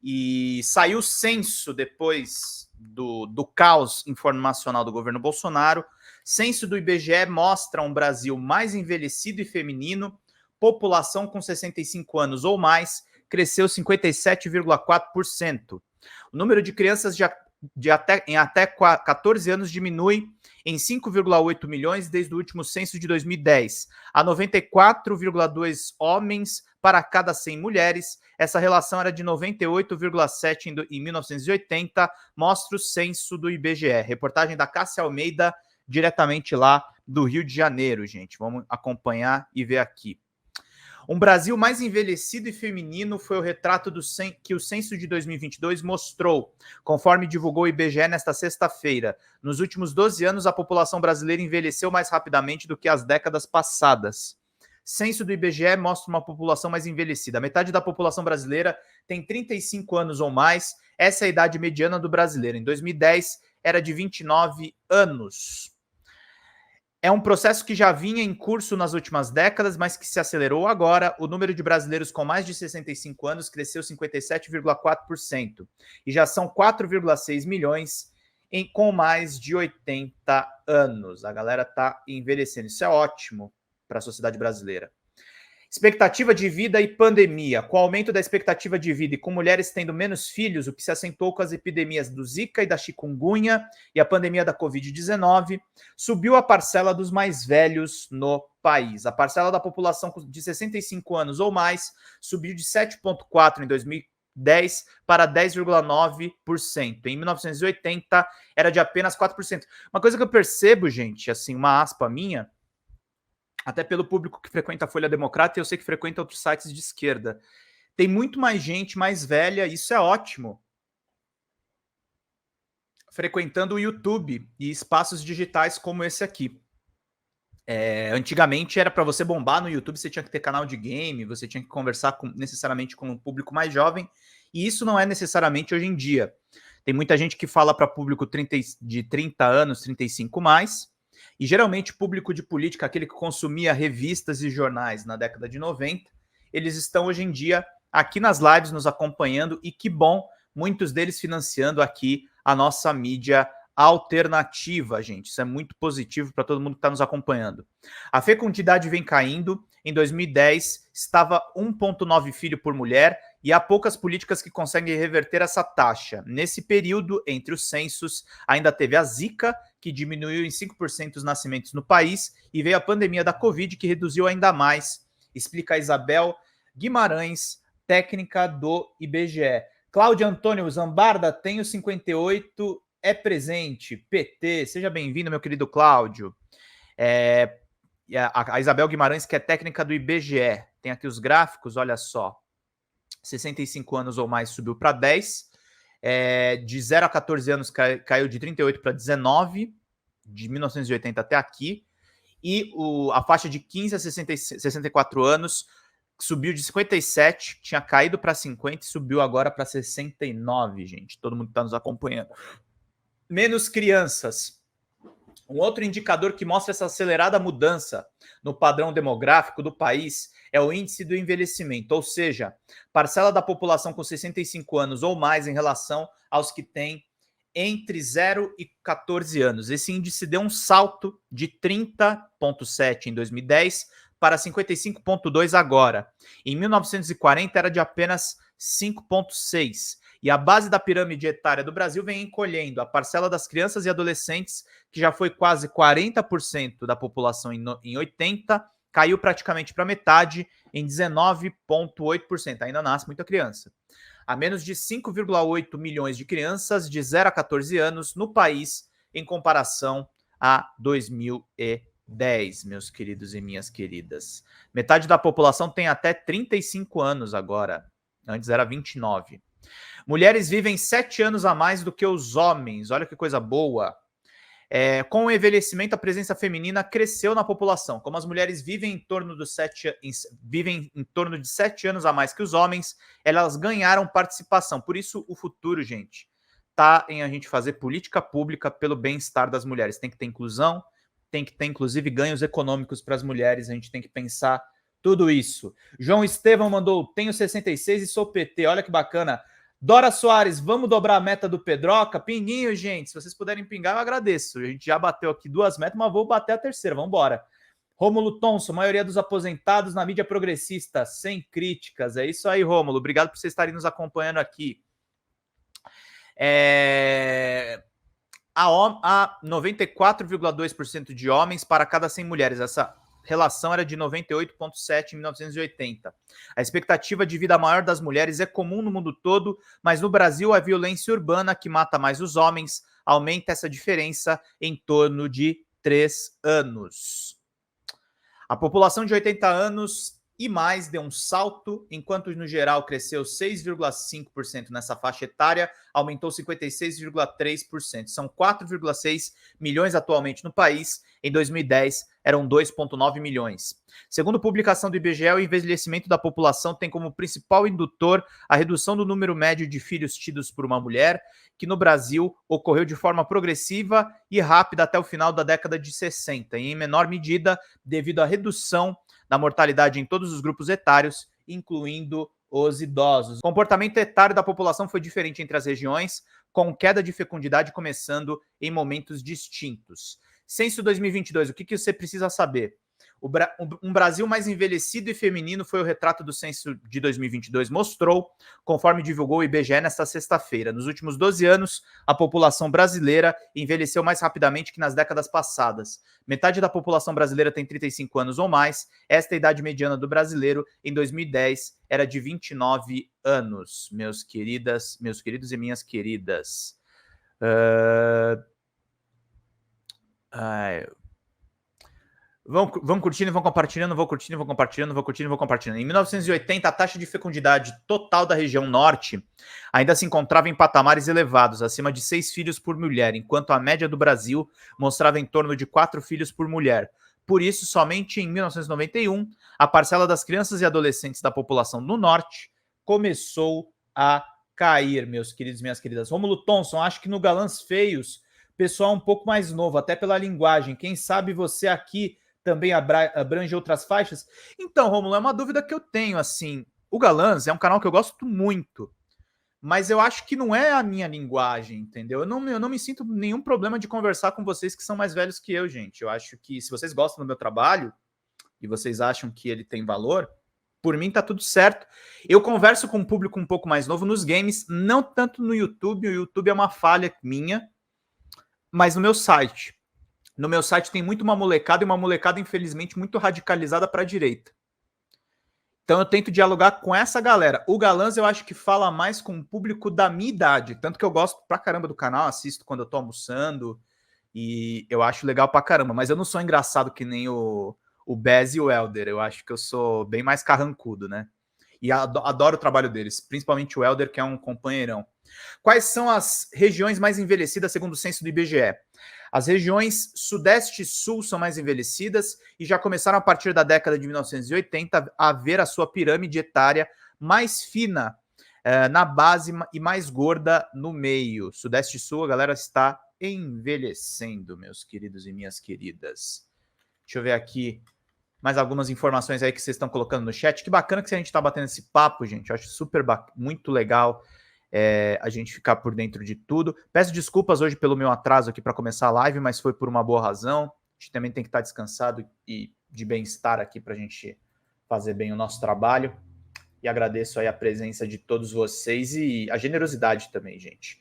e saiu o censo depois do caos informacional do governo Bolsonaro. Censo do IBGE mostra um Brasil mais envelhecido e feminino, população com 65 anos ou mais cresceu 57,4%. O número de crianças em até 14 anos diminui em 5,8 milhões desde o último censo de 2010, a 94,2 homens para cada 100 mulheres. Essa relação era de 98,7 em 1980, mostra o censo do IBGE. Reportagem da Cássia Almeida, diretamente lá do Rio de Janeiro, gente. Vamos acompanhar e ver aqui. Um Brasil mais envelhecido e feminino foi o retrato que o censo de 2022 mostrou, conforme divulgou o IBGE nesta sexta-feira. Nos últimos 12 anos, a população brasileira envelheceu mais rapidamente do que as décadas passadas. Censo do IBGE mostra uma população mais envelhecida. Metade da população brasileira tem 35 anos ou mais. Essa é a idade mediana do brasileiro. Em 2010, era de 29 anos. É um processo que já vinha em curso nas últimas décadas, mas que se acelerou agora. O número de brasileiros com mais de 65 anos cresceu 57,4%. E já são 4,6 milhões com mais de 80 anos. A galera está envelhecendo. Isso é ótimo para a sociedade brasileira. Expectativa de vida e pandemia. Com o aumento da expectativa de vida e com mulheres tendo menos filhos, o que se acentuou com as epidemias do Zika e da chikungunya e a pandemia da Covid-19, subiu a parcela dos mais velhos no país. A parcela da população de 65 anos ou mais subiu de 7,4% em 2010 para 10,9%. Em 1980, era de apenas 4%. Uma coisa que eu percebo, gente, assim, uma aspa minha, até pelo público que frequenta a Folha Democrata, e eu sei que frequenta outros sites de esquerda. Tem muito mais gente mais velha, isso é ótimo, frequentando o YouTube e espaços digitais como esse aqui. Antigamente era para você bombar no YouTube, você tinha que ter canal de game, você tinha que conversar necessariamente com um público mais jovem, e isso não é necessariamente hoje em dia. Tem muita gente que fala para público de 30 anos, 35 mais, e geralmente público de política, aquele que consumia revistas e jornais na década de 90, eles estão hoje em dia aqui nas lives nos acompanhando, e que bom, muitos deles financiando aqui a nossa mídia alternativa, gente. Isso é muito positivo para todo mundo que está nos acompanhando. A fecundidade vem caindo. Em 2010, estava 1,9 filho por mulher, e há poucas políticas que conseguem reverter essa taxa. Nesse período, entre os censos, ainda teve a Zika, que diminuiu em 5% os nascimentos no país, e veio a pandemia da Covid, que reduziu ainda mais. Explica a Isabel Guimarães, técnica do IBGE. Cláudio Antônio Zambarda, tenho 58, é presente, PT. Seja bem-vindo, meu querido Cláudio. A Isabel Guimarães, que é técnica do IBGE. Tem aqui os gráficos, olha só. 65 anos ou mais subiu para 10. De 0 a 14 anos caiu de 38 para 19, de 1980 até aqui. E a faixa de 15 a 64 anos subiu de 57, tinha caído para 50 e subiu agora para 69, gente. Todo mundo está nos acompanhando. Menos crianças. Um outro indicador que mostra essa acelerada mudança no padrão demográfico do país é o índice do envelhecimento, ou seja, parcela da população com 65 anos ou mais em relação aos que têm entre 0 e 14 anos. Esse índice deu um salto de 30,7 em 2010 para 55,2 agora. Em 1940 era de apenas 5,6. E a base da pirâmide etária do Brasil vem encolhendo. A parcela das crianças e adolescentes, que já foi quase 40% da população em 80, caiu praticamente para metade, em 19,8%. Ainda nasce muita criança. Há menos de 5,8 milhões de crianças de 0 a 14 anos no país, em comparação a 2010, meus queridos e minhas queridas. Metade da população tem até 35 anos agora. Antes era 29. Mulheres vivem 7 anos a mais do que os homens. Olha que coisa boa. Com o envelhecimento, a presença feminina cresceu na população. Como as mulheres vivem em torno de 7 anos a mais que os homens, elas ganharam participação. Por isso, o futuro, gente, está em a gente fazer política pública pelo bem-estar das mulheres. Tem que ter inclusão, tem que ter, inclusive, ganhos econômicos para as mulheres. A gente tem que pensar tudo isso. João Estevão mandou, tenho 66 e sou PT. Olha que bacana. Dora Soares, vamos dobrar a meta do Pedroca? Pinguinho, gente, se vocês puderem pingar, eu agradeço. A gente já bateu aqui 2 metas, mas vou bater a terceira, vamos embora. Rômulo Thomson, maioria dos aposentados na mídia progressista, sem críticas. É isso aí, Rômulo. Obrigado por vocês estarem nos acompanhando aqui. Há 94,2% de homens para cada 100 mulheres. Essa relação era de 98,7 em 1980. A expectativa de vida maior das mulheres é comum no mundo todo, mas no Brasil a violência urbana, que mata mais os homens, aumenta essa diferença em torno de 3 anos. A população de 80 anos e mais deu um salto, enquanto no geral cresceu 6,5% nessa faixa etária, aumentou 56,3%. São 4,6 milhões atualmente no país. Em 2010, eram 2,9 milhões. Segundo publicação do IBGE, o envelhecimento da população tem como principal indutor a redução do número médio de filhos tidos por uma mulher, que no Brasil ocorreu de forma progressiva e rápida até o final da década de 60, e em menor medida devido à redução da mortalidade em todos os grupos etários, incluindo os idosos. O comportamento etário da população foi diferente entre as regiões, com queda de fecundidade começando em momentos distintos. Censo 2022, o que você precisa saber? Um Brasil mais envelhecido e feminino foi o retrato do censo de 2022 mostrou, conforme divulgou o IBGE nesta sexta-feira. Nos últimos 12 anos, a população brasileira envelheceu mais rapidamente que nas décadas passadas. Metade da população brasileira tem 35 anos ou mais. Esta é a idade mediana do brasileiro em 2010 era de 29 anos, meus queridos e minhas queridas. Vão curtindo e vão compartilhando, vou curtindo e vou compartilhando, vou curtindo e vou compartilhando. Em 1980, a taxa de fecundidade total da região norte ainda se encontrava em patamares elevados, acima de 6 filhos por mulher, enquanto a média do Brasil mostrava em torno de 4 filhos por mulher. Por isso, somente em 1991, a parcela das crianças e adolescentes da população no norte começou a cair, meus queridos e minhas queridas. Rômulo Thomson, acho que no Galãs Feios, pessoal um pouco mais novo, até pela linguagem. Quem sabe você aqui também abrange outras faixas? Então, Rômulo, é uma dúvida que eu tenho, assim. O Galãs é um canal que eu gosto muito, mas eu acho que não é a minha linguagem, entendeu? Eu não me sinto nenhum problema de conversar com vocês que são mais velhos que eu, gente. Eu acho que se vocês gostam do meu trabalho e vocês acham que ele tem valor, por mim tá tudo certo. Eu converso com um público um pouco mais novo nos games, não tanto no YouTube. O YouTube é uma falha minha, mas no meu site. No meu site tem muito uma molecada, e uma molecada, infelizmente, muito radicalizada para a direita. Então eu tento dialogar com essa galera. O Galãs eu acho que fala mais com o público da minha idade, tanto que eu gosto pra caramba do canal, assisto quando eu tô almoçando, e eu acho legal pra caramba, mas eu não sou engraçado que nem o Bez e o Elder, eu acho que eu sou bem mais carrancudo, né? E adoro o trabalho deles, principalmente o Elder, que é um companheirão. Quais são as regiões mais envelhecidas segundo o censo do IBGE? As regiões Sudeste e Sul são mais envelhecidas e já começaram a partir da década de 1980 a ver a sua pirâmide etária mais fina na base e mais gorda no meio. Sudeste e Sul, a galera está envelhecendo, meus queridos e minhas queridas. Deixa eu ver aqui mais algumas informações aí que vocês estão colocando no chat. Que bacana que a gente está batendo esse papo, gente. Eu acho muito legal a gente ficar por dentro de tudo. Peço desculpas hoje pelo meu atraso aqui para começar a live, mas foi por uma boa razão. A gente também tem que estar descansado e de bem-estar aqui para a gente fazer bem o nosso trabalho. E agradeço aí a presença de todos vocês e a generosidade também, gente.